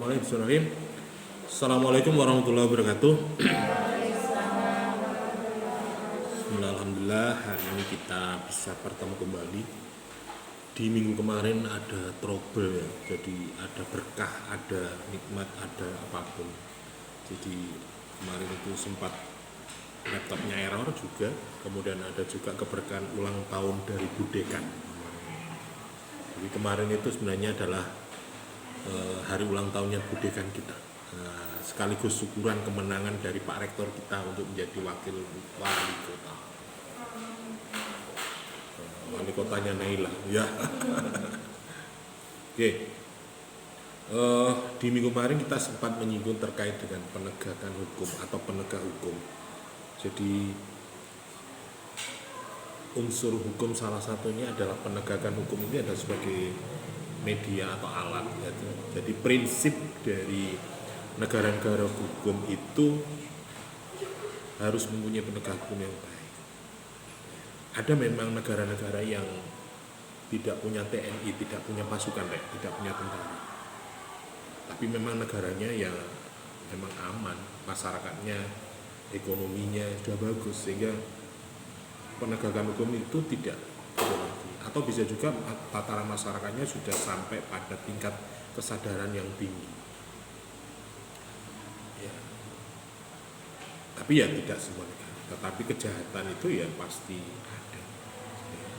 Bismillahirrahmanirrahim. Assalamualaikum warahmatullahi wabarakatuh. Alhamdulillah hari ini kita bisa bertemu kembali. Di minggu kemarin ada trouble ya, jadi ada berkah, ada nikmat, ada apapun. Jadi kemarin itu sempat laptopnya error juga, kemudian ada juga keberkahan ulang tahun dari Budekan. Jadi kemarin itu sebenarnya adalah hari ulang tahunnya Budekan kita, sekaligus syukuran kemenangan dari Pak Rektor kita untuk menjadi wakil wali kota. Wali kotanya Naila ya. Oke. Di minggu kemarin kita sempat menyinggung terkait dengan penegakan hukum atau penegak hukum. Jadi unsur hukum salah satunya adalah penegakan hukum ini adalah sebagai media atau alat gitu. Jadi prinsip dari negara-negara hukum itu harus mempunyai penegak hukum yang baik. Ada memang negara-negara yang tidak punya TNI, tidak punya pasukan, tidak punya tentara. Tapi memang negaranya ya memang aman, masyarakatnya, ekonominya sudah bagus sehingga penegakan hukum itu tidak lagi. Atau bisa juga tataran masyarakatnya sudah sampai pada tingkat kesadaran yang tinggi ya. Tapi ya tidak semua negara, tetapi kejahatan itu ya pasti ada ya.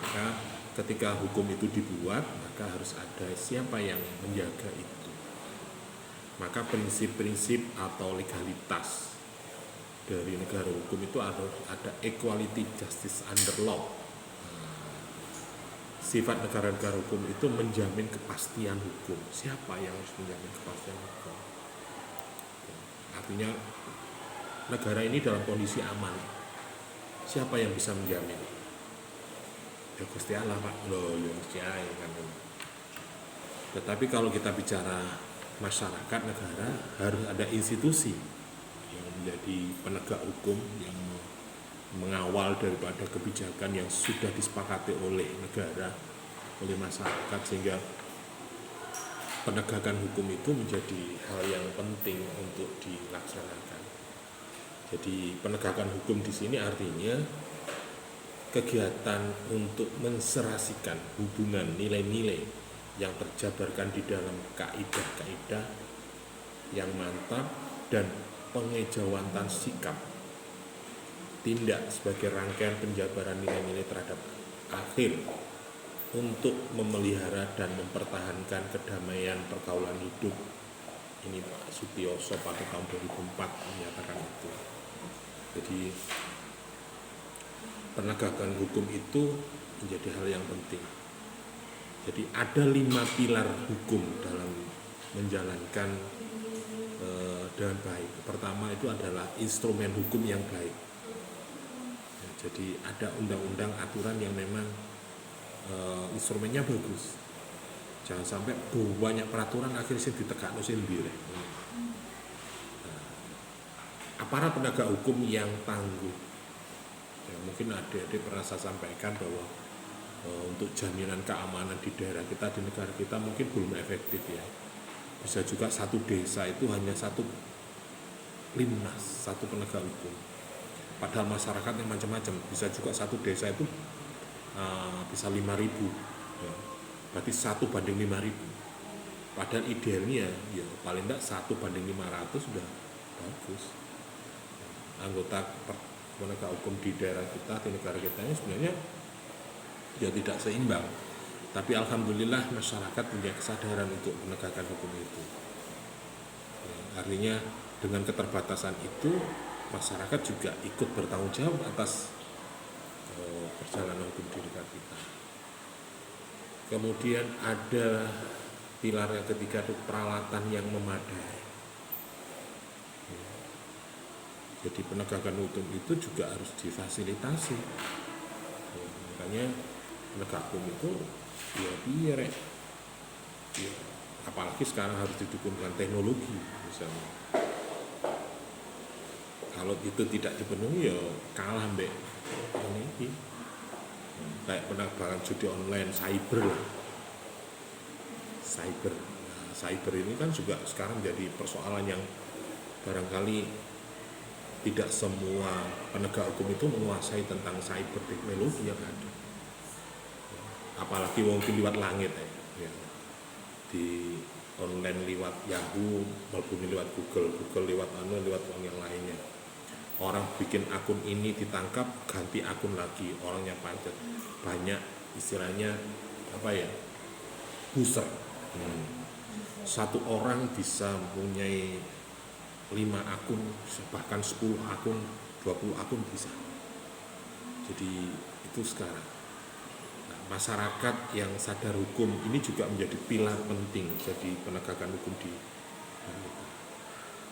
Maka ketika hukum itu dibuat, maka harus ada siapa yang menjaga itu. Maka prinsip-prinsip atau legalitas dari negara hukum itu harus ada equality justice under law. Sifat negara-negara hukum itu menjamin kepastian hukum. Siapa yang harus menjamin kepastian hukum? Artinya negara ini dalam kondisi aman. Siapa yang bisa menjamin? Ya Gusti Allah, Pak. Loh, yang percaya kan. Tetapi kalau kita bicara masyarakat negara, harus ada institusi yang menjadi penegak hukum yang mengawal daripada kebijakan yang sudah disepakati oleh negara, oleh masyarakat, sehingga penegakan hukum itu menjadi hal yang penting untuk dilaksanakan. Jadi penegakan hukum di sini artinya kegiatan untuk menserasikan hubungan nilai-nilai yang terjabarkan di dalam kaidah-kaidah yang mantap dan pengejawantan sikap tindak sebagai rangkaian penjabaran nilai-nilai terhadap akhir untuk memelihara dan mempertahankan kedamaian pergaulan hidup. Ini Pak Sutioso pada tahun 2004 menyatakan itu. Jadi penegakan hukum itu menjadi hal yang penting. Jadi ada 5 pilar hukum dalam menjalankan dengan baik. Pertama itu adalah instrumen hukum yang baik. Jadi ada undang-undang, aturan yang memang instrumennya bagus. Jangan sampai banyak peraturan akhirnya ditegakno sendiri. Aparat penegak hukum yang tangguh. Ya, mungkin adik-adik pernah saya sampaikan bahwa untuk jaminan keamanan di daerah kita, di negara kita mungkin belum efektif ya. Bisa juga satu desa itu hanya satu limnas, satu penegak hukum. Padahal masyarakat yang macam-macam, bisa juga satu desa itu bisa 5.000 ya. Berarti 1:5.000. Padahal idealnya ya paling tidak 1:500 sudah bagus. Anggota penegak hukum di daerah kita, di negara kita ini sebenarnya ya tidak seimbang. Tapi alhamdulillah masyarakat punya kesadaran untuk menegakkan hukum itu ya, artinya dengan keterbatasan itu masyarakat juga ikut bertanggung jawab atas perjalanan hukum di negara kita. Kemudian ada pilar yang ketiga itu peralatan yang memadai. Jadi penegakan hukum itu juga harus difasilitasi. Makanya penegak hukum itu ya biar ya, apalagi sekarang harus didukung dengan teknologi misalnya. Kalau itu tidak dipenuhi ya kalah mbak ini kayak penegakan judi online, cyber. Nah, cyber ini kan juga sekarang jadi persoalan yang barangkali tidak semua penegak hukum itu menguasai tentang cyber teknologi yang ada. Apalagi mungkin lewat langit ya. Di online lewat Yahoo, maupun lewat Google lewat lewat uang yang lainnya. Orang bikin akun ini ditangkap, ganti akun lagi, orangnya pancet. Banyak istilahnya apa ya? User. Satu orang bisa mempunyai 5 akun, bahkan 10 akun, 20 akun bisa. Jadi itu sekarang. Nah, masyarakat yang sadar hukum ini juga menjadi pilar penting jadi penegakan hukum di.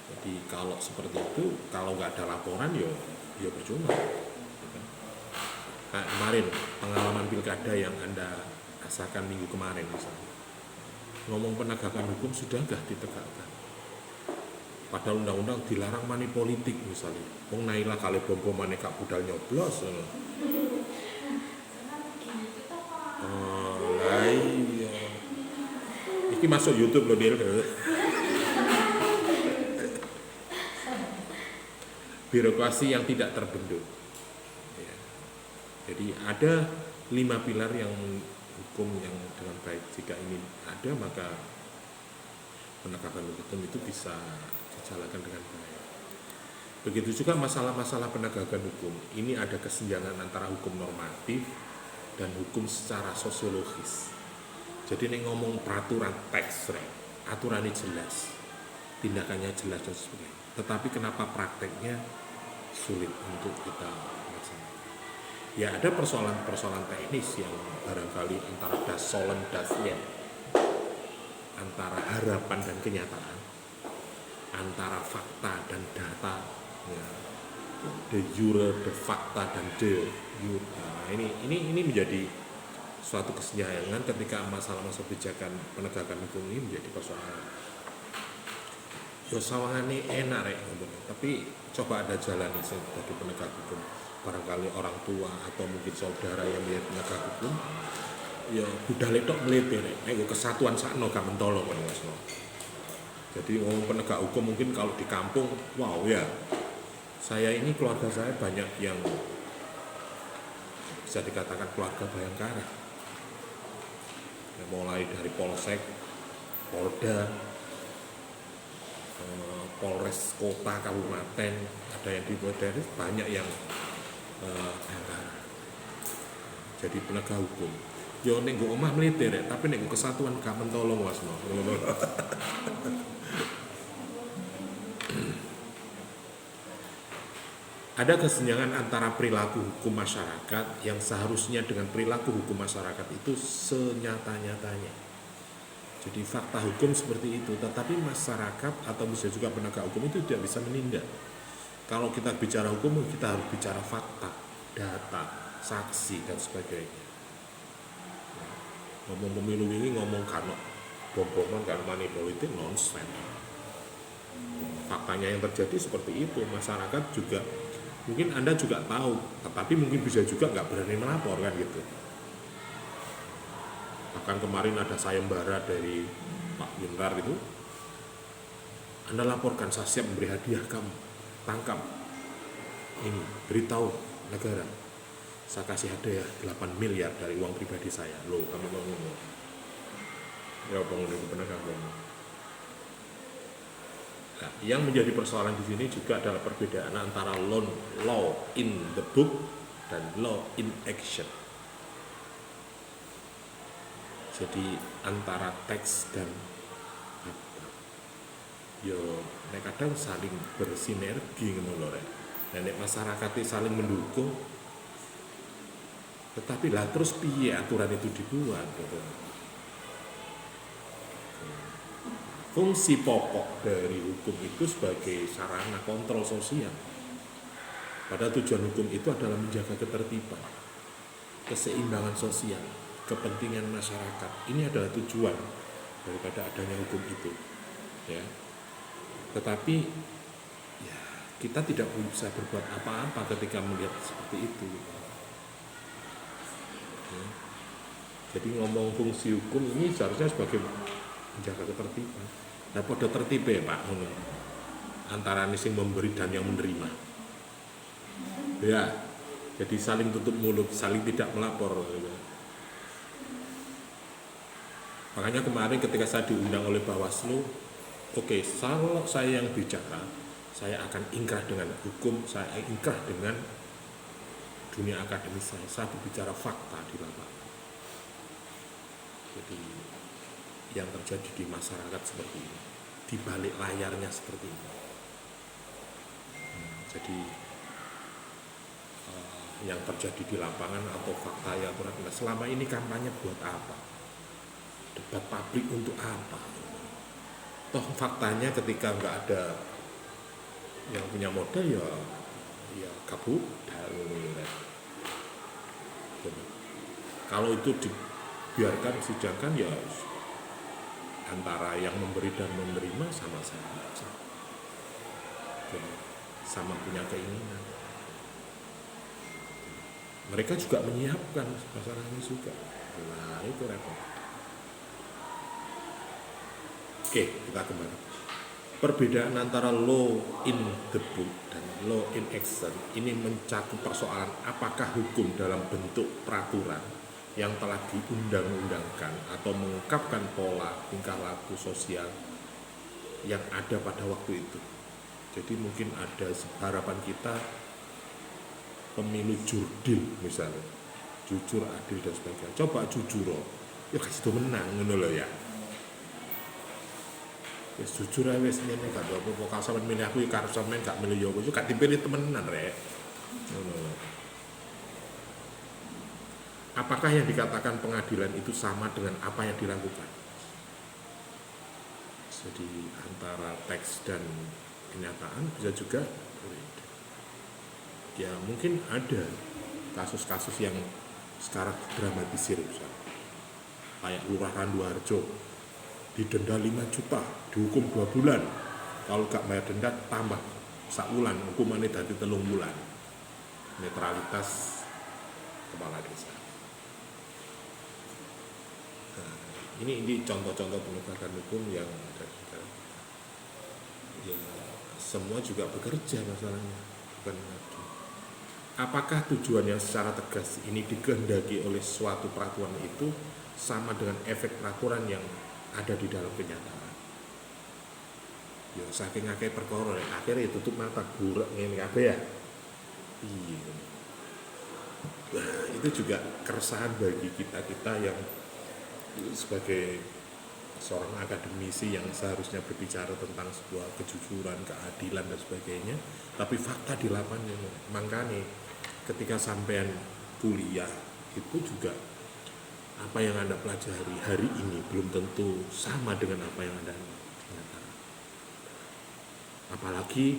Jadi kalau seperti itu, kalau nggak ada laporan ya percuma. Nah, kemarin pengalaman pilkada yang Anda rasakan minggu kemarin misalnya, ngomong penegakan hukum sudah nggak ditegakkan. Padahal undang-undang dilarang money politik misalnya. Wong Naila kali bom maneka budal nyoblos. Iya. Iki masuk YouTube loh dia. Birokrasi yang tidak terbendung. Ya. Jadi ada 5 pilar yang hukum yang dengan baik. Jika ini ada maka penegakan hukum itu bisa dijalankan dengan baik. Begitu juga masalah-masalah penegakan hukum. Ini ada kesenjangan antara hukum normatif dan hukum secara sosiologis. Jadi ini ngomong peraturan teks, aturannya jelas, tindakannya jelas dan sebagainya. Tetapi kenapa prakteknya sulit untuk kita laksanakan? Ya ada persoalan-persoalan teknis yang barangkali antara das solem dasnya, antara harapan dan kenyataan, antara fakta dan data, ya, de jure, de fakta dan de jure. Nah, ini menjadi suatu kesenjangan ketika masalah-masalah kebijakan penegakan hukum ini menjadi persoalan. Yo sawangane enak rek, tapi coba ada jalan nih sebagai penegak hukum. Barangkali orang tua atau mungkin saudara yang melihat penegak hukum, ya budale tok mlete rek. Nek kesatuan sakno gak mentolo kon Mas. Jadi ngomong penegak hukum mungkin kalau di kampung, wow ya. Saya ini keluarga saya banyak yang bisa dikatakan keluarga Bayangkara. Ya, mulai dari Polsek, Polda, Polres kota kabupaten, ada yang di Polres, banyak yang jadi penegak hukum. Yo nek nggo omah mlete rek, tapi nek kesatuan gak mentolong Mas. Ada kesenjangan antara perilaku hukum masyarakat yang seharusnya dengan perilaku hukum masyarakat itu senyata-nyatanya. Jadi fakta hukum seperti itu, tetapi masyarakat atau bisa juga penegak hukum itu tidak bisa menindak. Kalau kita bicara hukum, kita harus bicara fakta, data, saksi dan sebagainya. Ngomong pemilu ini ngomong karena bom-boman, karena money politik, nonsense. Faktanya yang terjadi seperti itu, masyarakat juga mungkin Anda juga tahu, tetapi mungkin bisa juga nggak berani melapor kan gitu. Bahkan kemarin ada sayembara dari Pak Winrar itu, Anda laporkan, saya siap memberi hadiah kamu, tangkap ini, beritahu negara, saya kasih hadiah 8 miliar dari uang pribadi saya. Loh, kamu ngomong ya bangun itu penegak hukum. Nah, yang menjadi persoalan di sini juga adalah perbedaan antara law in the book dan law in action. Jadi antara teks dan apa, yo nek kadang saling bersinergi ngono lho rek. Nek masyarakat saling mendukung, tetapi lah terus piye aturan itu dibuat gitu. Fungsi pokok dari hukum itu sebagai sarana kontrol sosial. Pada tujuan hukum itu adalah menjaga ketertiban, keseimbangan sosial, kepentingan masyarakat. Ini adalah tujuan daripada adanya hukum itu, ya. Tetapi ya, kita tidak bisa berbuat apa-apa ketika melihat seperti itu. Ya. Jadi ngomong fungsi hukum ini seharusnya sebagai menjaga ketertiban. Nah, pada tertib ya Pak, antara sing memberi dan yang menerima. Ya, jadi saling tutup mulut, saling tidak melapor. Makanya kemarin ketika saya diundang oleh Bawaslu, oke, kalau saya yang bicara, saya akan ingkrah dengan hukum, saya ingkrah dengan dunia akademis saya berbicara fakta di lapangan. Jadi yang terjadi di masyarakat seperti ini, di balik layarnya seperti ini. Jadi yang terjadi di lapangan atau fakta yang benar, selama ini kampanye buat apa? Debat publik untuk apa? Toh faktanya ketika nggak ada yang punya modal ya kabur. Kalau itu dibiarkan sidangkan ya antara yang memberi dan menerima sama saja. Sama punya keinginan. Mereka juga menyiapkan masalah ini juga. Nah, itu repot. Oke, kita kembali. Perbedaan antara law in the book dan law in action ini mencakup persoalan apakah hukum dalam bentuk peraturan yang telah diundang-undangkan atau mengungkapkan pola tingkah laku sosial yang ada pada waktu itu. Jadi mungkin ada harapan kita pemilu jurdil misalnya, jujur, adil dan sebagainya. Coba jujur, ya kasih itu menang, ngono lho ya. Wis jujur ae wis ngene gak apa-apa, kok sampean milih aku ya karep sampean gak milih yo aku gak dipilih temenan rek. Ngono. Apakah yang dikatakan pengadilan itu sama dengan apa yang dilakukan? Jadi antara teks dan kenyataan bisa juga berbeda. Ya mungkin ada kasus-kasus yang sekarang dramatisir misalnya. Kayak Lurah Randuharjo didenda 5 juta, dihukum 2 bulan. Kalau gak bayar denda tambah sak wulan, hukumannya dari 3 bulan. Netralitas kepala desa. Nah, ini contoh-contoh penegakan hukum yang ada. Ya, semua juga bekerja masalahnya, bukan ngadu. Apakah tujuan yang secara tegas ini dikehendaki oleh suatu peraturan itu sama dengan efek peraturan yang ada di dalam kenyataan? Ya saking akeh perkara akhirnya tutup mata buruk ngene kabeh ya. Iya. Nah, itu juga keresahan bagi kita yang sebagai seorang akademisi yang seharusnya berbicara tentang sebuah kejujuran, keadilan dan sebagainya, tapi fakta di lapangan. Makanya ketika sampean kuliah itu juga apa yang Anda pelajari hari ini belum tentu sama dengan apa yang Anda nyatakan. Apalagi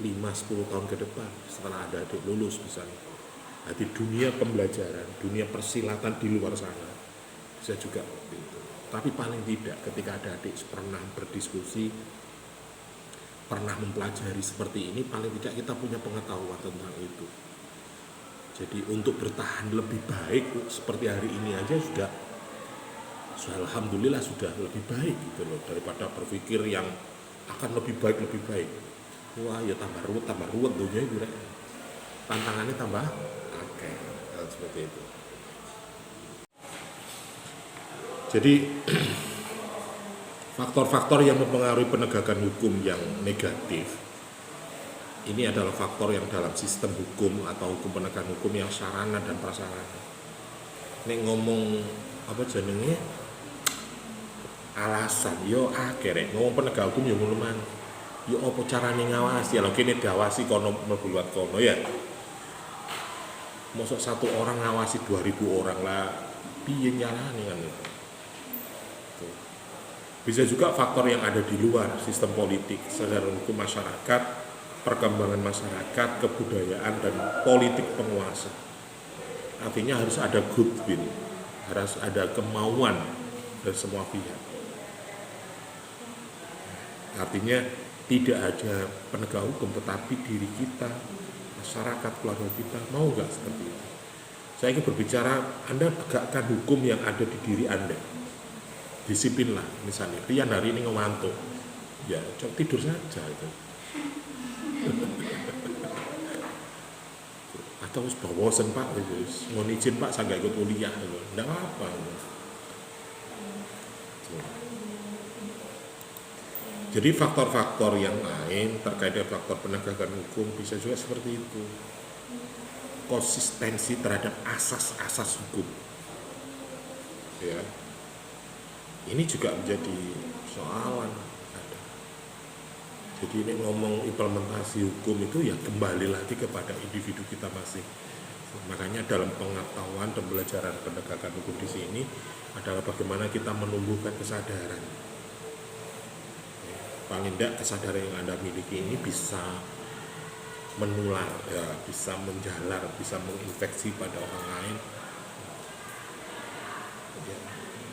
5-10 tahun ke depan setelah Anda adik lulus misalnya. Jadi dunia pembelajaran, dunia persilatan di luar sana bisa juga begitu. Tapi paling tidak ketika ada adik pernah berdiskusi, pernah mempelajari seperti ini, paling tidak kita punya pengetahuan tentang itu. Jadi untuk bertahan lebih baik seperti hari ini aja sudah alhamdulillah sudah lebih baik gitu loh, daripada berpikir yang akan lebih baik. Wah ya tambah ruwet dunia itu rek. Tantangannya tambah oke, seperti itu. Jadi faktor-faktor yang mempengaruhi penegakan hukum yang negatif ini adalah faktor yang dalam sistem hukum atau hukum penegakan hukum yang sarana dan prasarana. Nek ngomong apa jenenge alasan yo akhirnya ngomong penegak hukum yo ngono man. Yo apa carane ngawasi? Lho kene diawasi kono mlebu liwat kono ya. Mosok satu orang ngawasi 2000 orang lah piye nyalane kan itu. Bisa juga faktor yang ada di luar sistem politik, secara hukum masyarakat, perkembangan masyarakat, kebudayaan, dan politik penguasa. Artinya harus ada goodwill, harus ada kemauan dari semua pihak. Artinya tidak ada penegak hukum, tetapi diri kita, masyarakat, keluarga kita, mau nggak seperti itu? Saya ingin berbicara, Anda tegakkan hukum yang ada di diri Anda. disiplin lah, misalnya Rian hari ini ngantuk, ya coba tidur saja itu. Atau sudah bosen Pak, mau izin Pak saya nggak ikut kuliah, nggak apa-apa. Jadi faktor-faktor yang lain terkait dengan faktor penegakan hukum bisa juga seperti itu. Konsistensi terhadap asas-asas hukum. Ya. Ini juga menjadi soalan. Jadi ini ngomong implementasi hukum itu ya kembali lagi kepada individu kita masing. Makanya dalam pengetahuan dan pembelajaran penegakan hukum di sini adalah bagaimana kita menumbuhkan kesadaran. Paling tidak kesadaran yang Anda miliki ini bisa menular, ya, bisa menjalar, bisa menginfeksi pada orang lain.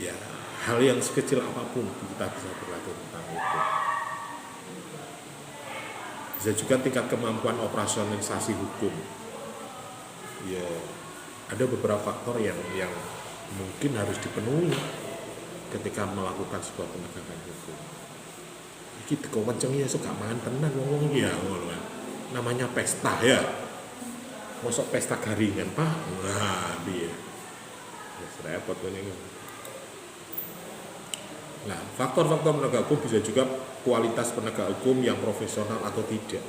Ya, hal yang sekecil apapun kita bisa berlaku tentang itu. Bisa juga tingkat kemampuan operasionalisasi hukum. Ya, ada beberapa faktor yang mungkin harus dipenuhi ketika melakukan sebuah penegakan hukum. Iki teko kenceng ya sok gak mangan tenan wong ya ngono. Namanya pesta ya. Mosok pesta garingan, Pak. Nah, piye? Wis repot ngene. Nah, faktor-faktor penegak hukum bisa juga kualitas penegak hukum yang profesional atau tidak.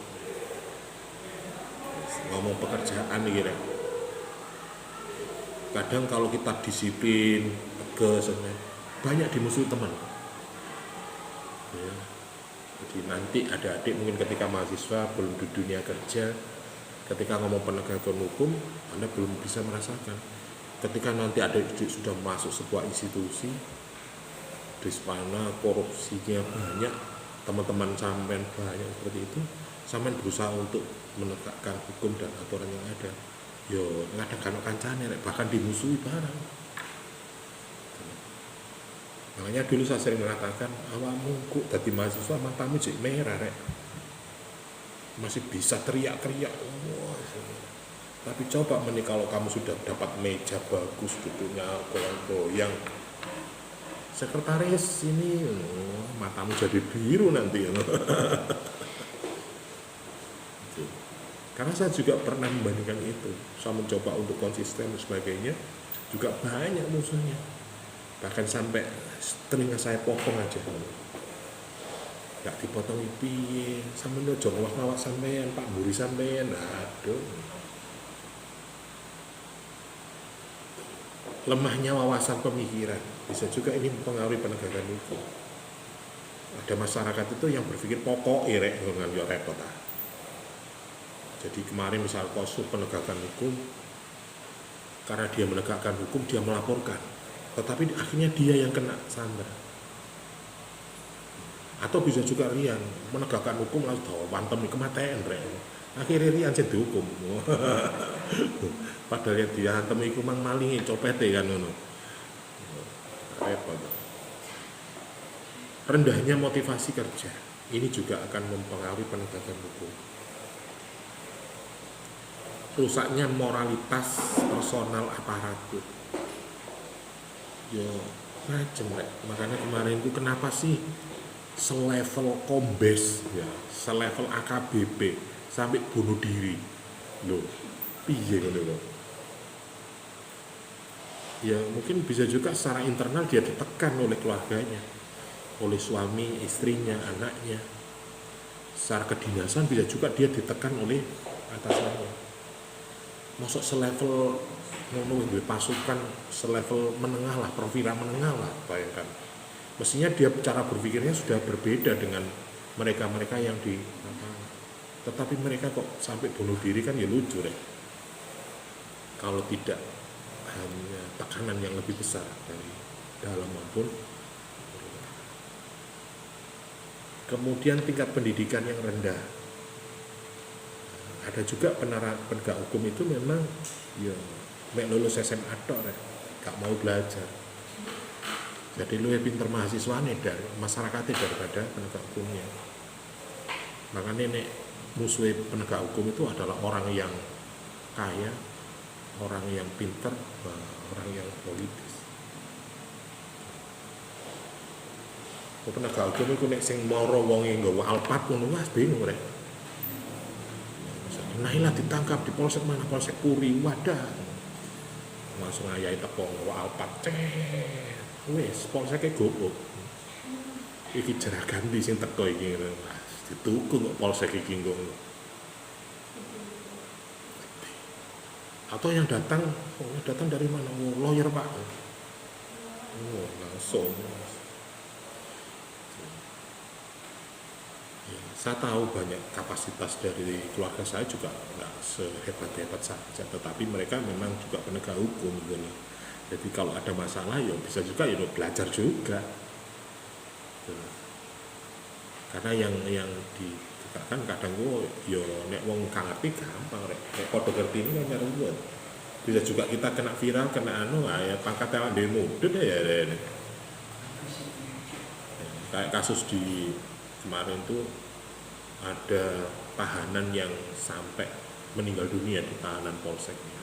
Ngomong pekerjaan nih, kadang kalau kita disiplin, tegas, banyak dimusuhi teman. Ya. Jadi nanti ada adik mungkin ketika mahasiswa belum di dunia kerja, ketika ngomong penegakan hukum, Anda belum bisa merasakan. Ketika nanti adik sudah masuk sebuah institusi, di sana korupsinya banyak, teman-teman sampean banyak seperti itu, sampean berusaha untuk menegakkan hukum dan aturan yang ada. Yo kadang-kadang kancane bahkan dimusuhi barang. Makanya dulu saya sering mengatakan, awakmu kok dadi mahasiswa matamu jek merah rek. Masih bisa teriak-teriak. Wah, tapi coba kalau kamu sudah dapat meja bagus duduknya goyang-goyang, sekretaris ini matamu jadi biru nanti. Karena saya juga pernah membandingkan itu. Saya mencoba untuk konsisten dan sebagainya, juga banyak musuhnya. Bahkan sampai telinga saya potong aja. Gak dipotong piye, sampeyan ojo ngawak-ngawak sampean, Pak Mburi sampean. Aduh. Lemahnya wawasan pemikiran bisa juga ini mempengaruhi penegakan hukum. Ada masyarakat itu yang berpikir pokok irek dengan yo repot. Jadi kemarin misal kasus penegakan hukum, karena dia menegakkan hukum dia melaporkan, tetapi akhirnya dia yang kena sandra. Atau bisa juga Rian menegakkan hukum lalu wantem kematian rek. Akhirnya Rian jadi dihukum. Padahal yang diantem iku mang malingi copete kan ngono. Repot. Rendahnya motivasi kerja. Ini juga akan mempengaruhi penegakan hukum. Rusaknya moralitas personal aparatur. Yo macam rek. Makanya kemarin itu kenapa sih selevel kombes ya, selevel AKBP sampai bunuh diri. Loh, piye ngono lho. Ya mungkin bisa juga secara internal dia ditekan oleh keluarganya, oleh suami, istrinya, anaknya. Secara kedinasan bisa juga dia ditekan oleh atasannya. Masuk selevel ngono duwe pasukan selevel menengah lah, perwira menengah lah, bayangkan. Mestinya dia cara berpikirnya sudah berbeda dengan mereka-mereka yang di tetapi mereka kok sampai bunuh diri kan ya lucu deh. Kalau tidak hanya tekanan yang lebih besar dari dalam maupun kemudian tingkat pendidikan yang rendah. Ada juga penegak hukum itu memang ya mek lulus SMA tok rek, gak mau belajar. Jadi lu pinter mahasiswane dari masyarakatnya daripada penegak hukumnya. Makanya nek musuh penegak hukum itu adalah orang yang kaya, orang yang pinter, orang yang politis. Penegak hukum iku nek sing mara wonge nggawa alpat ngono wah bingung rek. Nailah ditangkap di polsek mana, polsek Puri, wadah. Langsung ayahe teko nggawa alpat. Wis polseke gobok. Iki jeragan di sing teko iki ngono. Dituku kok polsek iki ngono. Atau yang datang dari mana? Oh, lawyer Pak. Oh, langsung. Ya, saya tahu banyak kapasitas dari keluarga saya juga nggak sehebat-hebat saja, tetapi mereka memang juga penegak hukum gitu loh. Jadi kalau ada masalah ya bisa juga ya belajar juga. Gitu. Karena yang kan kadang gue yo nek wong gak ngerti gampang rek. Nek padha ngerti ini kan ruwet. Bisa juga kita kena viral, kena ya pangkat demo mudut ya. Kayak kasus di kemarin tuh ada tahanan yang sampai meninggal dunia di tahanan polseknya.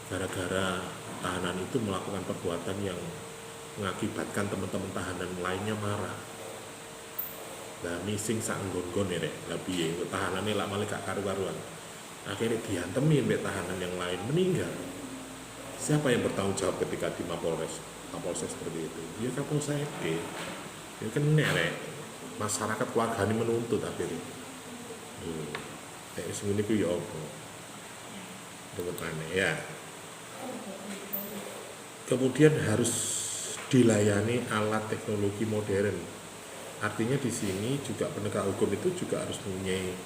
Gara-gara tahanan itu melakukan perbuatan yang mengakibatkan teman-teman tahanan lainnya marah. Nah, missing sak nggon-nggon ya, lah piye tahanane lak malah gak karu-karuan. Akhirnya diantemi mbek tahanan yang lain meninggal. Siapa yang bertanggung jawab ketika di Mapolres seperti itu? Ya Kapolsek. Ya kena rek. Masyarakat keluarga ini menuntut akhirnya. Nek sing ngene ku ya apa? Aneh ya. Kemudian harus dilayani alat teknologi modern. Artinya di sini juga penegak hukum itu juga harus mempunyai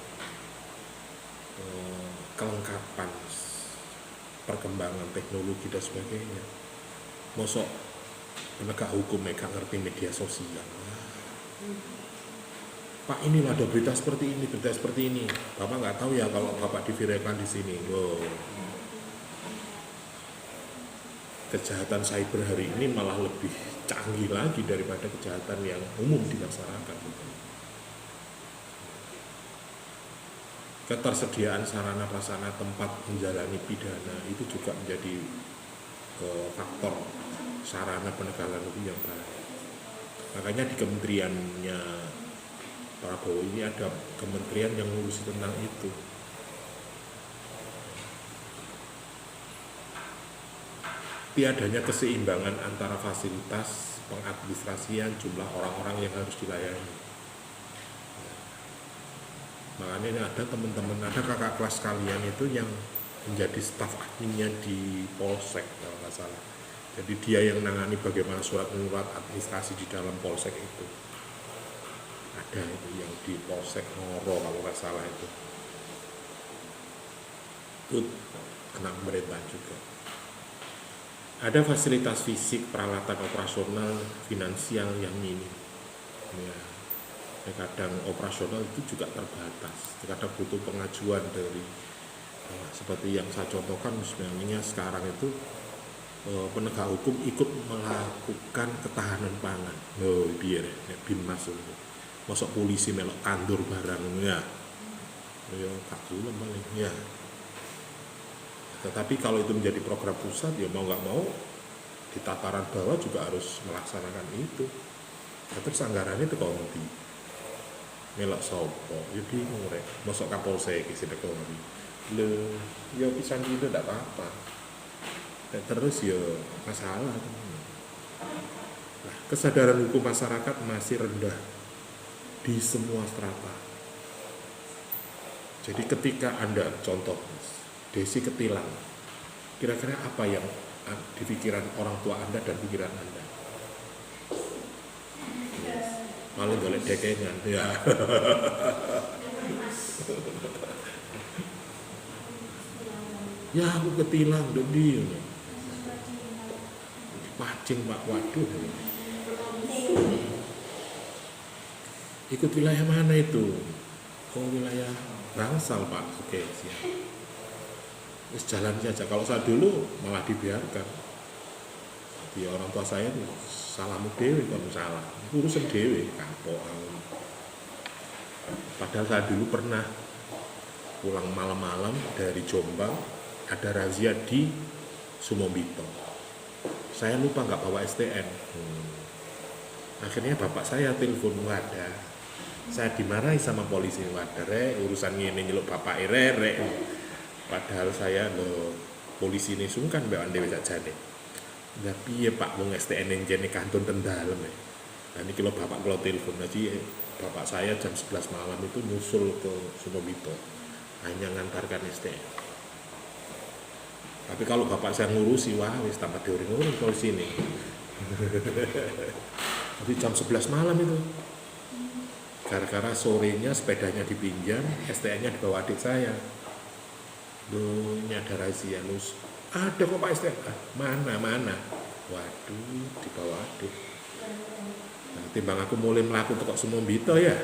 kelengkapan perkembangan teknologi dan sebagainya. Mosok penegak hukum mereka ngerti media sosial. Pak, inilah ada berita seperti ini. Bapak nggak tahu ya kalau Bapak diviralkan di sini. Loh. Kejahatan cyber hari ini malah lebih canggih lagi daripada kejahatan yang umum di masyarakat. Ketersediaan sarana prasarana tempat menjalani pidana itu juga menjadi faktor sarana penegakan hukum yang baik. Makanya di kementeriannya Prabowo ini ada kementerian yang ngurusi tentang itu. Tiadanya keseimbangan antara fasilitas pengadministrasian, jumlah orang-orang yang harus dilayani. Makanya ini ada teman-teman, ada kakak kelas kalian itu yang menjadi staf adminnya di Polsek kalau nggak salah. Jadi dia yang menangani bagaimana surat-menyurat administrasi di dalam Polsek itu. Ada itu yang di Polsek Ngoro kalau nggak salah itu. Itu anak pemerintah juga. Ada fasilitas fisik, peralatan operasional, finansial yang minim. Ya, kadang operasional itu juga terbatas. Kadang butuh pengajuan dari seperti yang saya contohkan sebenarnya sekarang itu penegak hukum ikut melakukan ketahanan pangan. Oh, biar Binmas itu. Masuk polisi melok tandur barang ya. Ya tak dulu paling ya. Tetapi kalau itu menjadi program pusat, ya mau nggak mau di tataran bawah juga harus melaksanakan itu. Terus anggarannya itu konti, melok sopo, ya bingung rek. Masuk Kapolsek isi teknologi, le, ya pisan itu tidak apa-apa. Terus ya masalah. Nah, kesadaran hukum masyarakat masih rendah di semua strata. Jadi ketika Anda contoh Desi ketilang, kira-kira apa yang di pikiran orang tua Anda dan pikiran Anda? Yes. Malah golek dekengan ya. Ya aku ketilang dodi. Pacing Pak, waduh. Ikut wilayah mana itu? Oh wilayah Bangsal Pak. Oke siap. Terus jalan saja. Kalau saya dulu malah dibiarkan. Jadi orang tua saya salahmu dewe kalau salah. Urusan dewe kapok. Padahal saya dulu pernah pulang malam-malam dari Jombang, ada razia di Sumombito. Saya lupa nggak bawa STN. Akhirnya bapak saya telepon, wadah, saya dimarahi sama polisi, wadah rek, urusan ini nyeluk bapak rek. Padahal saya lo polisi ini sungkan mbak Dewi sakjane. Tapi ya pak wong STN yang jene kantun ten dalem ya. Nah ini kalau bapak kalau telepon jadi bapak saya jam 11 malam itu nyusul ke Sunomito hanya ngantarkan STN. Tapi kalau bapak saya ngurusi, wah wis tambah diuring-uring polisi ini. Jadi jam 11 malam itu. Gara-gara sorenya sepedanya dipinjam, STN-nya dibawa adik saya. Loh, ini ada razia lus. Ada kok Pak STN. Mana? Waduh, dibawa adik. Nah, timbang aku mulai melaku tekok Sumombito ya.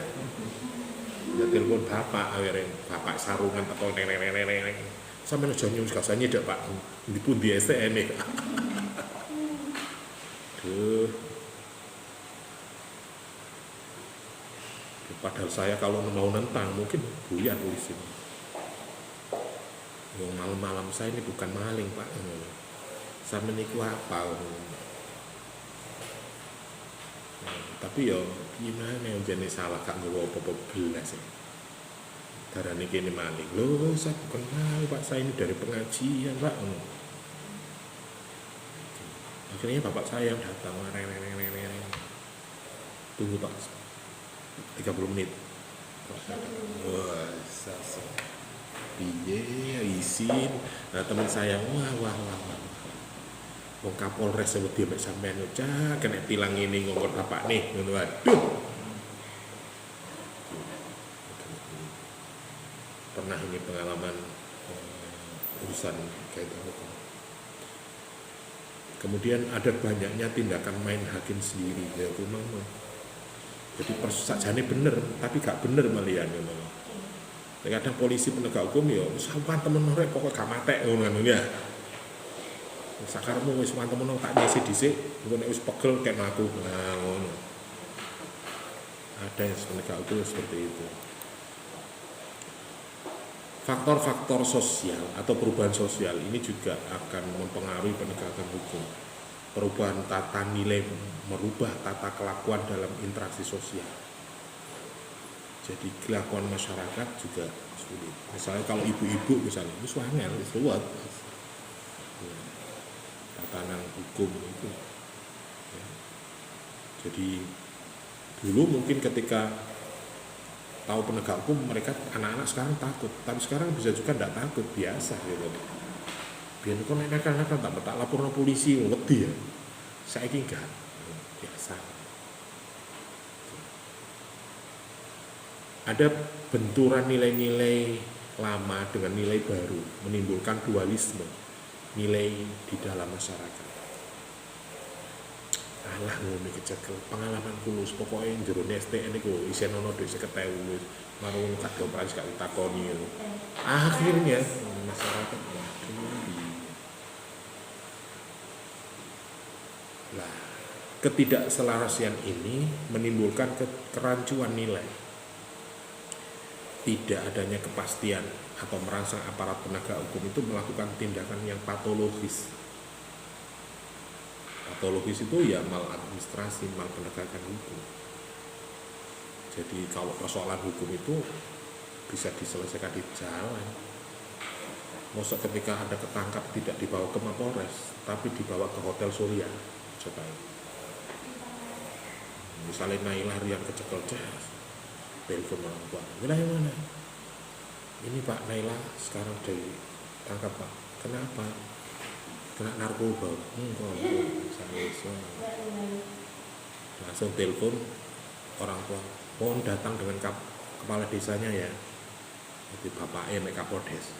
Ya telepon bapak, akhirnya bapak sarungan tekok neng. Sampai aja nyus kasane dak Pak. Di pundi STN nih. Duh. Padahal saya kalau mau nentang mungkin buyar polisi. Yang malam-malam saya ini bukan maling Pak. Saya meniku apa? Tapi ya gimana yang jenis salah kak ngebawa apa-apa belas ya. Darah ini kini maling. Loh saya bukan maling Pak, saya ini dari pengajian Pak. Akhirnya bapak saya yang datang. Tunggu Pak 30 menit. Wah piye izin. Nah teman saya wah wong Kapolres sebut dia mek sampean cah kena tilang ini ngongkon bapak nih ngono waduh. Pernah ini pengalaman urusan kayak itu. Kemudian ada banyaknya tindakan main hakim sendiri ya memang. Jadi sakjane bener tapi gak bener malian ngono. Kadang polisi penegak hukum ya wis temen rek pokok gak matek ngono ya. Sakarmu wis temen tak nyisi dhisik, engko nek wis pegel kek mlaku. Nah ngono. Ada yang penegak hukum seperti itu. Faktor-faktor sosial atau perubahan sosial ini juga akan mempengaruhi penegakan hukum. Perubahan tata nilai, merubah tata kelakuan dalam interaksi sosial. Jadi kelakuan masyarakat juga sulit. Misalnya kalau ibu-ibu misalnya, itu suangel, itu luat. Tatanan hukum itu. Ya. Jadi dulu mungkin ketika tahu penegak hukum mereka anak-anak sekarang takut, tapi sekarang bisa juga tidak takut, biasa gitu. Biar kok nakal-nakal tak lapor ke polisi wedi ya. Saya enggak biasa. Ada benturan nilai-nilai lama dengan nilai baru menimbulkan dualisme nilai di dalam masyarakat. Alah ngono kecekel pengalaman kulus pokoknya jero STN iku isen ono dhuwit 50.000 wis marung kadhe operasi gak ditakoni. Akhirnya masyarakat lah ketidakselarasian ini menimbulkan kerancuan nilai. Tidak adanya kepastian atau merangsang aparat penegak hukum itu melakukan tindakan yang patologis. Patologis itu ya maladministrasi, mal penegakan hukum. Jadi kalau persoalan hukum itu bisa diselesaikan di jalan. Masa ketika ada ketangkap tidak dibawa ke Mapolres, tapi dibawa ke Hotel Surya. Coba. Misalnya Nailah yang kecekel jas, telepon orang tua, wilayah mana? Ini Pak Nailah sekarang ditangkap Pak. Kenapa? Kena narkoba. Langsung telepon orang tua, mohon datang dengan kepala desanya ya. Jadi bapaknya mek Kapolres.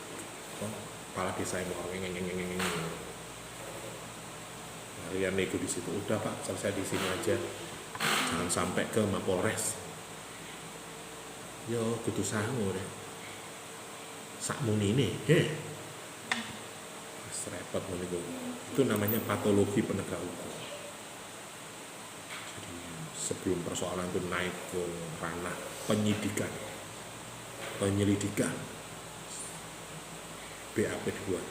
Kepala desa yang mau ngeng. Harian nego di situ. Udah Pak, selesai di sini aja. Jangan sampai ke Mapolres. Yo, kudu sangu deh. Sakmuni ini, repot menurutku. Itu namanya patologi penegak hukum. Jadi sebelum persoalan itu naik ke ranah penyelidikan BAP dibuat.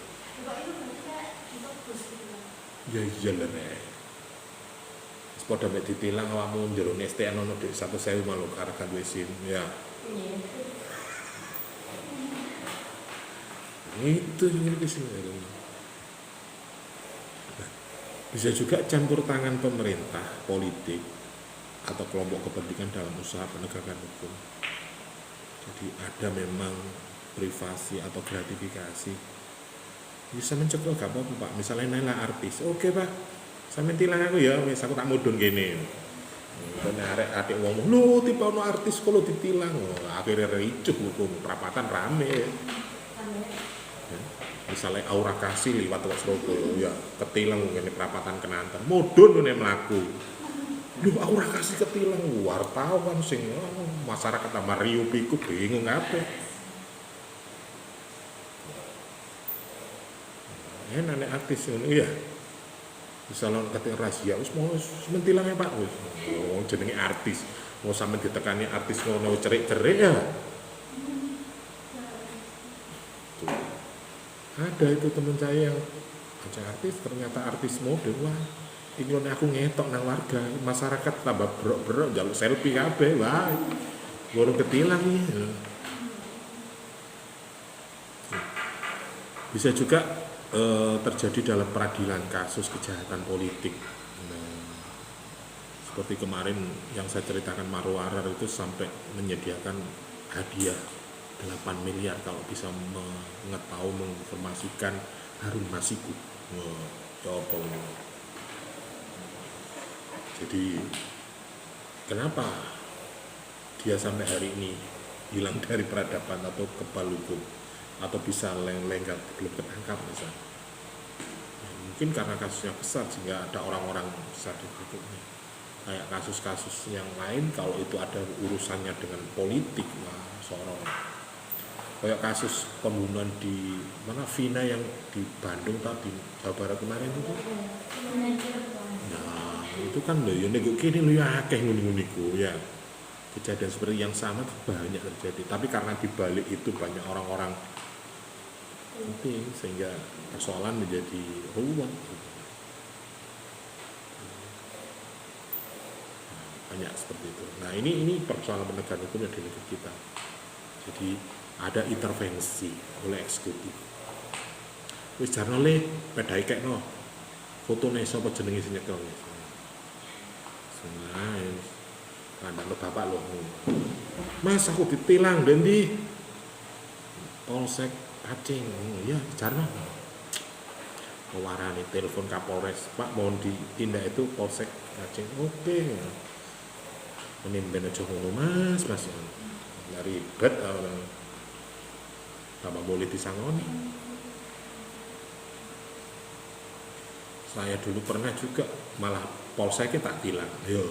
Ya jalan padha mek ditilang awakmu njero STN ono dik 100.000 malu karena duwe SIM ya. Itu yang sih. Bisa juga campur tangan pemerintah, politik, atau kelompok kepentingan dalam usaha penegakan hukum. Jadi ada memang privasi atau gratifikasi. Bisa mencegah gak apa-apa Pak. Misalnya Naila artis, oke Pak, sampe tilang aku ya, wis aku tak mudun gini. Kene arek atik ngomong, lho tipe ono artis kalau ditilang. Akhirnya ricuh hukum, perapatan rame. Misalnya Aura Kasih liwat ke Surabaya, ya ketilang ngene perapatan Kenanten, mudun ngene mlaku. Lho Aura Kasih ketilang, wartawan sing masyarakat tambah riuh iku bingung kabeh. Nek artis ngono ya. Misalnya ketika rahasia wis mau mentilangnya Pak wis. Oh jenenge artis. Mau sampe ditekani artis ngono cerik-cerik ya. Tuh. Ada itu teman saya yang aja artis ternyata artis mode wah ini aku ngetok nang warga masyarakat tambah berok-berok jaluk selfie kabeh wah baru ketilang ya. Bisa juga terjadi dalam peradilan kasus kejahatan politik. Seperti kemarin yang saya ceritakan Marwarar itu sampai menyediakan hadiah 8 miliar kalau bisa mengetahui menginformasikan Harun Masiku. Coba ini. Jadi kenapa dia sampai hari ini hilang dari peradaban atau kebal hukum atau bisa lenggang belum ketangkap misalnya? Ya, mungkin karena kasusnya besar sehingga ada orang-orang besar di berikutnya. Kayak kasus-kasus yang lain kalau itu ada urusannya dengan politik, wah sorong. Kayak kasus pembunuhan di mana Vina yang di Bandung tadi Jawa Barat kemarin itu. Nah, itu kan lho ya nek kene lho ya akeh ngene-ngene ya. Kejadian seperti yang sama banyak terjadi, tapi karena di balik itu banyak orang-orang penting sehingga persoalan menjadi ruwet. Banyak seperti itu. Nah, ini persoalan penegakan hukum di negeri kita. Jadi ada intervensi oleh eksekutif. Wis jarno le pedhae kekno. Fotone sapa jenenge sing nyekel. Seneng. Kandhane bapak lho. Mas aku ditilang ndi? Polsek Pacing. Ya, jarno. Pewarane telepon Kapolres, Pak mohon ditindak itu Polsek Pacing. Oke. Menimben aja ngono Mas. Nggak ribet tambah boleh disangoni. Saya dulu pernah juga malah polseknya tak tilang. Yo.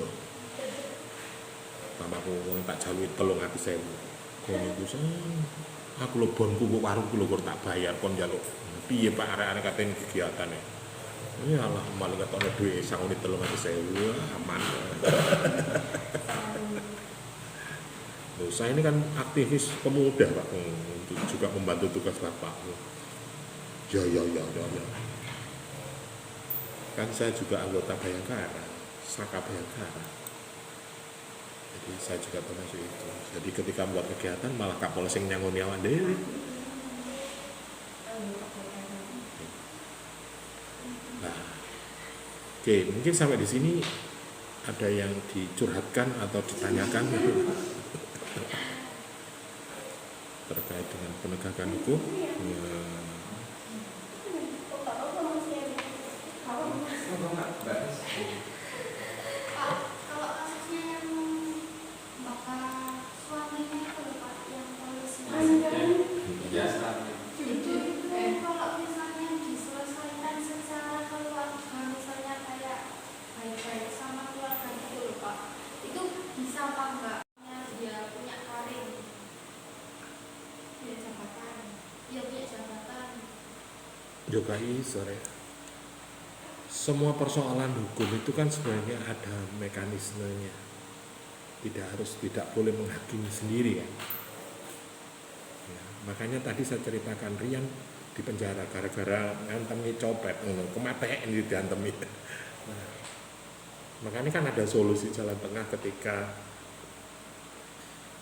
Tambah wong tak jalui 300.000. Kon itu aku lho bonku kok warungku lho kok tak bayar kon njaluk. Piye Pak arek-arek katene kegiatane. Ya Allah malah ketone duwe sangone 300.000 aman. Loh, saya ini kan aktivis pemuda Pak, untuk juga membantu tugas Bapak. Ya. Kan saya juga anggota Bayangkara, Saka Bayangkara. Jadi saya juga termasuk itu. Jadi ketika buat kegiatan malah Kapolres yang nyangoni awak dhewe. Nah, oke, mungkin sampai di sini ada yang dicurhatkan atau ditanyakan terkait dengan penegakan hukum. Kalau kasusnya yang bapak suaminya itu Pak yang polisi itu kalau misalnya diselesaikan secara keluarga misalnya kayak baik-baik sama keluarga gitu loh Pak, itu bisa apa enggak? Dia punya karir, punya jabatan, Juga sore. Semua persoalan hukum itu kan sebenarnya ada mekanismenya. Tidak boleh menghakimi sendiri ya. Makanya tadi saya ceritakan Rian di penjara gara-gara ngantemi copet, kematean di diantemi. Nah, Makanya kan ada solusi jalan tengah ketika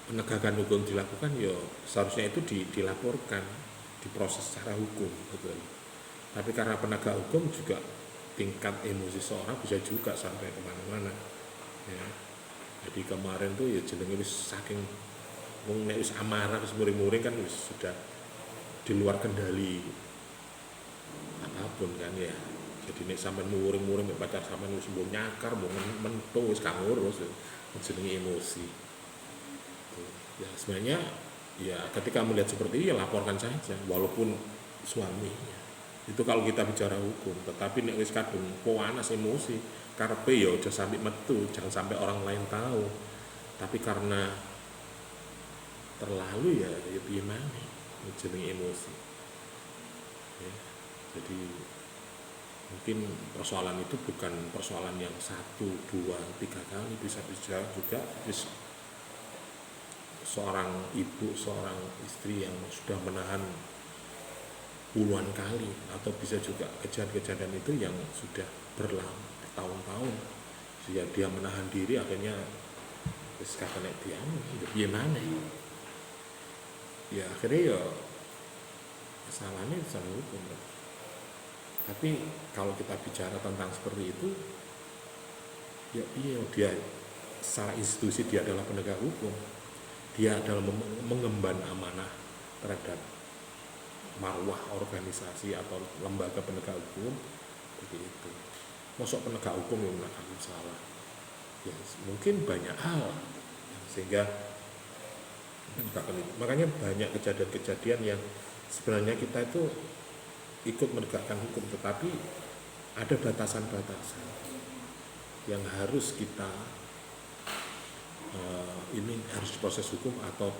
penegakan hukum dilakukan, ya seharusnya itu dilaporkan, diproses secara hukum, betul. Tapi karena penegak hukum juga tingkat emosi seorang bisa juga sampai kemana-mana. Ya. Jadi kemarin tuh ya jenenge wis saking wong nek wis amarah wis muring-muring kan wis sudah di luar kendali apapun kan ya. Jadi nek sampean muring-muring mek pacar sampean wis mbok nyakar, mbok mentu wis gak ngurus jenenge emosi. Ya sebenarnya ya ketika melihat seperti ini ya laporkan saja walaupun suaminya. Itu kalau kita bicara hukum, tetapi nek wis kadung panas emosi, karepe ya aja sampai metu, jangan sampai orang lain tahu. Tapi karena terlalu ya piye maneh jenenge emosi. Ya, jadi mungkin persoalan itu bukan persoalan yang 1, 2, 3 kali, bisa juga seorang ibu, seorang istri yang sudah menahan puluhan kali, atau bisa juga kejadian-kejadian itu yang sudah bertahun-tahun sehingga dia menahan diri akhirnya wis kakek dia piye maneh ya akhirnya ya kesalahannya salah hukum. Tapi kalau kita bicara tentang seperti itu ya dia secara institusi dia adalah penegak hukum, dia adalah mengemban amanah terhadap marwah organisasi atau lembaga penegak hukum begitu. Mosok penegak hukum yang melakukan salah ya mungkin banyak hal sehingga makanya banyak kejadian-kejadian yang sebenarnya kita itu ikut menegakkan hukum, tetapi ada batasan-batasan yang harus kita ini harus diproses hukum atau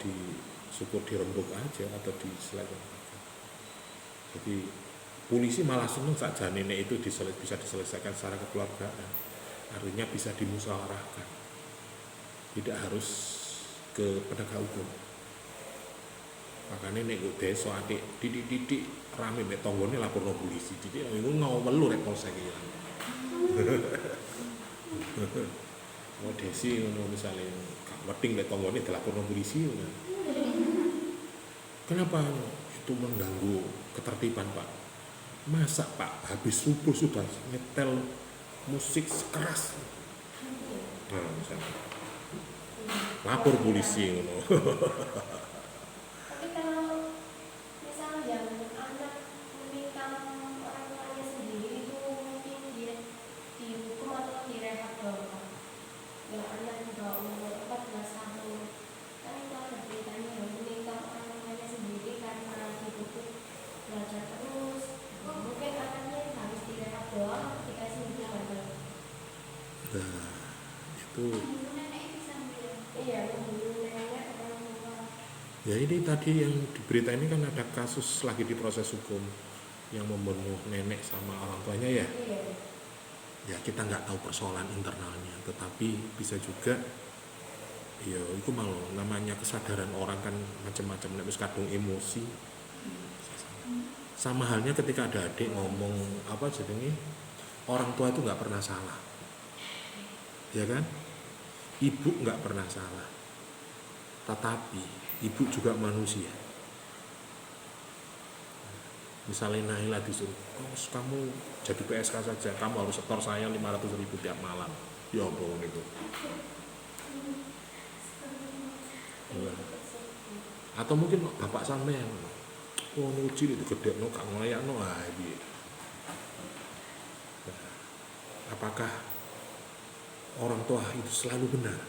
syukur dirembuk aja atau diselesaikan. Jadi polisi malah seneng saja nenek itu bisa diselesaikan secara kekeluargaan, artinya bisa dimusyawarahkan, tidak harus ke penegak hukum. Makanya nek desa adik didik rame mek tanggane laporno polisi, didik iku ngawelu rek polsek iki. Oh desi ngono misale gak weting mek tanggane dilaporno polisi. Kenapa itu mengganggu ketertiban, Pak? Masa Pak habis subuh sudah nyetel musik keras? Nah, misalnya lapor polisi ngono. Tapi kalau misal yang anak menikam orang tuanya sendiri itu mungkin dia dihukum atau direhab dong. Yang anak juga umur 14 tahun kan itu ada beritanya yang menikam orang tuanya sendiri karena dituntut belajar terus. Mungkin anaknya harus direhab doang dikasih hukuman. Nah, itu iya, membunuh nenek orang tua. ya ini tadi yang di berita ini kan ada kasus lagi di proses hukum yang membunuh nenek sama orang tuanya ya. Iya. Ya kita nggak tahu persoalan internalnya, tetapi bisa juga ya itu malah namanya kesadaran orang kan macam-macam, nek wis kadung emosi. Sama halnya ketika ada adik ngomong apa jenenge orang tua itu nggak pernah salah, ya kan? Ibu nggak pernah salah, tetapi ibu juga manusia. Misalnya Naila disuruh, oh, kamu jadi PSK saja, kamu harus setor saya 500.000 tiap malam. Ya bohong itu. Ya. Atau mungkin bapak sampean, oh nucil itu gede, no kak ngelayak no lagi. Nah, apakah orang tua itu selalu benar?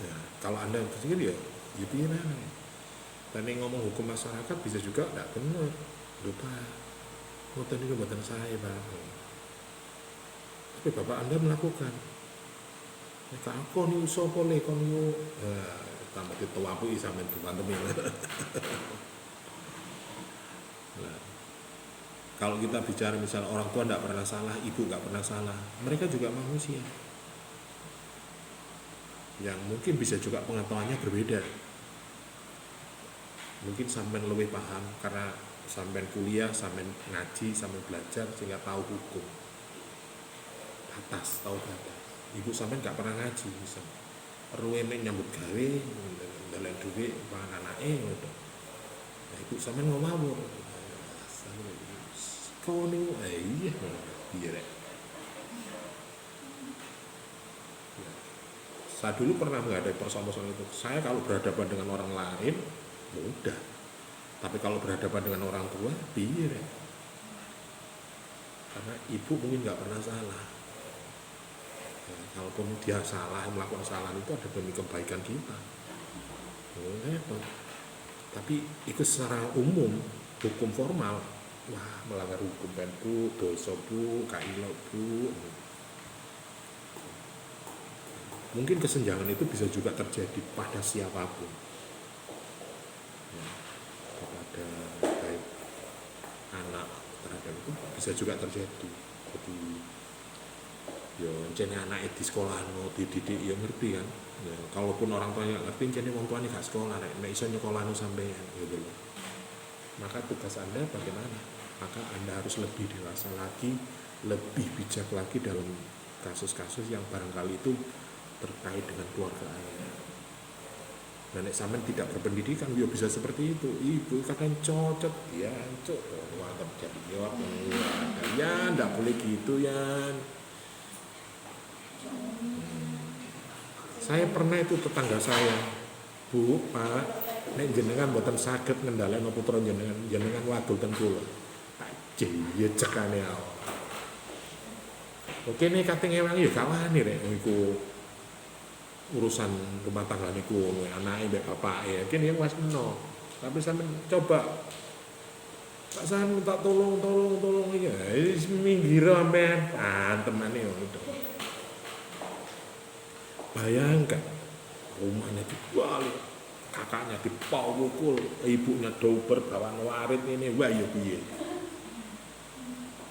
Ya, kalau anda berpikir ya piye nang. Tadi ngomong hukum masyarakat bisa juga tidak benar. Lupa. Ngoten niku mboten saya, Pak. Tapi bapak anda melakukan. Nek aku niku sapa le kon niku tambah dituwapuki sampean tuwantem. Nah, kalau kita bicara misal orang tua tidak pernah salah, ibu nggak pernah salah, mereka juga manusia yang mungkin bisa juga pengetahuannya berbeda. Mungkin sampean lebih paham karena sampean kuliah, sampean ngaji, sampean belajar sehingga tahu hukum. batas, tahu batas. Ibu sampean gak pernah ngaji bisa. Ruwe mek nyambut gawe, ndelok dhuwit pangan anake ngono. Nah, ibu sampean ngomong kau nih, iya, iya rek. Saya dulu pernah menghadapi persoalan itu. Saya kalau berhadapan dengan orang lain mudah, tapi kalau berhadapan dengan orang tua, iya rek. Karena ibu mungkin nggak pernah salah. Ya, kalaupun dia salah, melakukan kesalahan itu ada demi kebaikan kita. Repot. Tapi itu secara umum, hukum formal, wah melanggar hukum kan bu, dosa bu, kailo bu. Mungkin kesenjangan itu bisa juga terjadi pada siapapun, ya, kepada baik anak terhadap itu bisa juga terjadi. Jadi, yo cene anak di sekolah no dididik ya ngerti kan. Ya, kalaupun orang tuanya nggak ngerti, cene wong tuanya gak sekolah, nek iso nyekolahno sampean gitu loh. Maka tugas Anda bagaimana? Maka Anda harus lebih dewasa lagi, lebih bijak lagi dalam kasus-kasus yang barangkali itu terkait dengan keluarga Anda. Nah, nek sampean tidak berpendidikan, ya bisa seperti itu. Ibu kadang cocok, ya cocok. Wah, terjadi jawab, ya ndak boleh gitu ya. Saya pernah itu tetangga saya, Bu, Pak, nek jenengan mboten saged ngendhaleni putra jenengan wadul ten kula. Tak jecekane awak. Oke nek kate ngewangi ya gak wani rek iku urusan rumah tangga niku anake mbek bapake. Kene wis meno. Tapi sampean coba Pak San minta tolong ya. Wis minggir sampean. Antemane ngono. Bayangkan rumahnya dibalik, kakaknya dipukul, ibunya dober bawa warit ini, wah ya piye.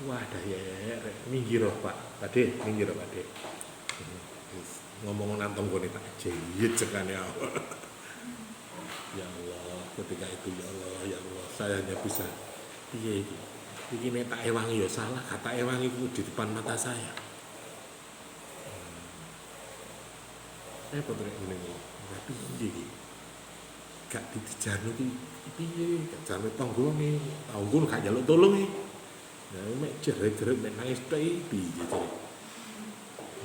Wah dah ya, minggir Pak, Pade, minggir Pade. Ngomong nantong gue tak jahit cekane awak. Ya Allah, ketika itu ya Allah, saya hanya bisa piye iki. Iki nek tak ewangi ya salah, kata ewangi itu di depan mata saya. Potret ngene. Tapi piye iki? Gak dijarno iki piye? Gak jarno tanggane. Tanggul gak njaluk tolong iki. Nah, mek jeret-jeret mek nangis piye piye.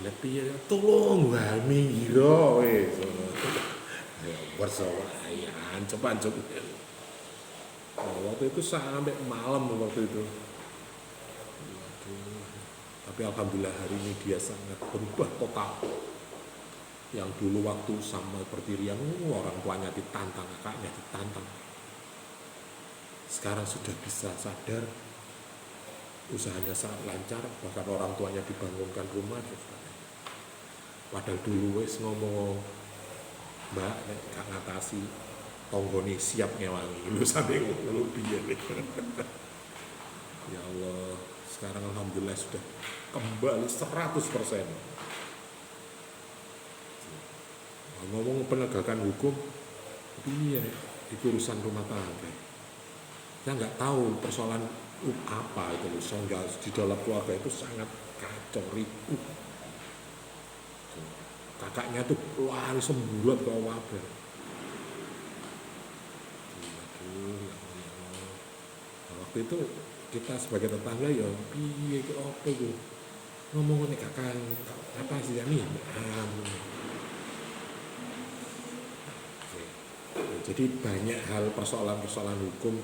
Lah piye tolong wae minggiro wis. Ya bersawa ya coba. Waktu itu sampai malam waktu itu. Tapi alhamdulillah hari ini dia sangat berubah total. Yang dulu waktu sama berdirian orang tuanya ditantang, kakaknya ditantang. Sekarang sudah bisa sadar, usahanya sangat lancar, bahkan orang tuanya dibangunkan rumah. Padahal dulu wis ngomong, Mbak, gak ngatasi, tonggone siap ngewangi, lu sampai lu piye. Ya Allah, sekarang alhamdulillah sudah kembali 100%. Ngomong penegakan hukum, iya, itu urusan rumah tangga. Saya nggak tahu persoalan apa itu, sehingga di dalam keluarga itu sangat kacau, ribut. Kakaknya tuh lari semburat ke wabar. Nah, waktu itu kita sebagai tetangga ya, piye kok apa itu? Ngomong nih kakak, apa sih Jami? Jadi banyak hal persoalan-persoalan hukum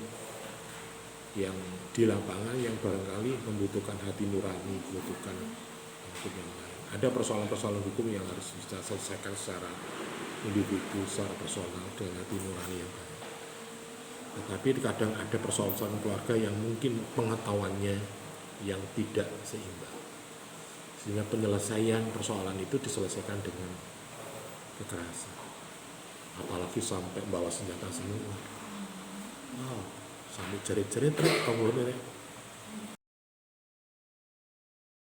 yang di lapangan yang barangkali membutuhkan hati nurani, membutuhkan hukum yang lain. Ada persoalan-persoalan hukum yang harus bisa selesaikan secara individu, secara personal dengan hati nurani yang baik. Tetapi kadang ada persoalan keluarga yang mungkin pengetahuannya yang tidak seimbang, sehingga penyelesaian persoalan itu diselesaikan dengan kekerasan. Apalagi sampai bawa senjata semua. Wow, sampai jerit-jerit tonggolnya.